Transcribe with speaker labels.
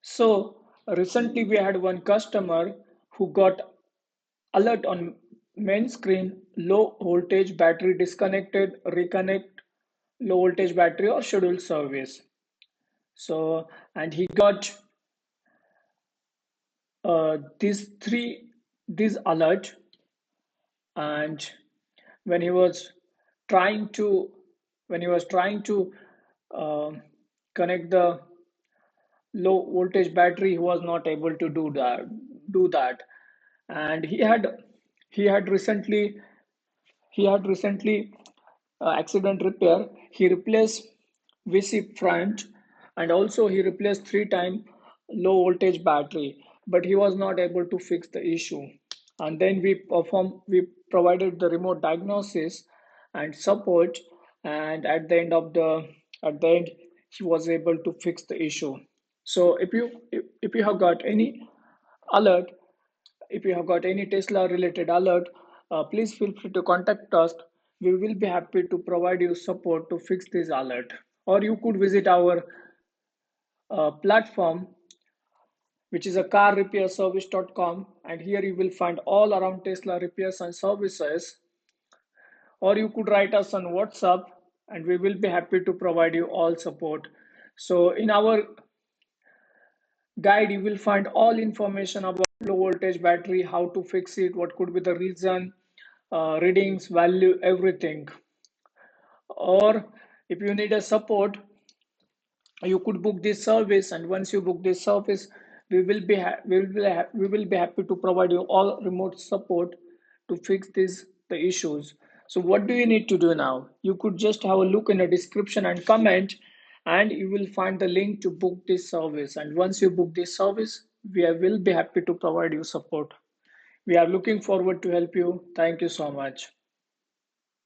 Speaker 1: So recently we had one customer who got alert on main screen: low voltage battery disconnected, reconnect low voltage battery or schedule service. So, and he got these alert, and when he was trying to when he was trying to um connect the low voltage battery, he was not able to do that. And he had recently accident repair. He replaced VC front, and also he replaced 3 time low voltage battery, but he was not able to fix the issue. And then we provided the remote diagnosis and support, and at the end he was able to fix the issue. So if you have got any alert, if you have got any Tesla related alert, please feel free to contact us. We will be happy to provide you support to fix this alert. Or you could visit our platform, which is a carrepairservice.com, and here you will find all around Tesla repairs and services. Or you could write us on WhatsApp, and we will be happy to provide you all support. So in our guide, you will find all information about low voltage battery, how to fix it, what could be the reason, readings, value, everything. Or if you need a support, you could book this service, and once you book this service, we will be happy to provide you all remote support to fix the issues. So what do you need to do now? You could just have a look in the description and comment, and you will find the link to book this service. And once you book this service, will be happy to provide you support. We are looking forward to help you. Thank you so much.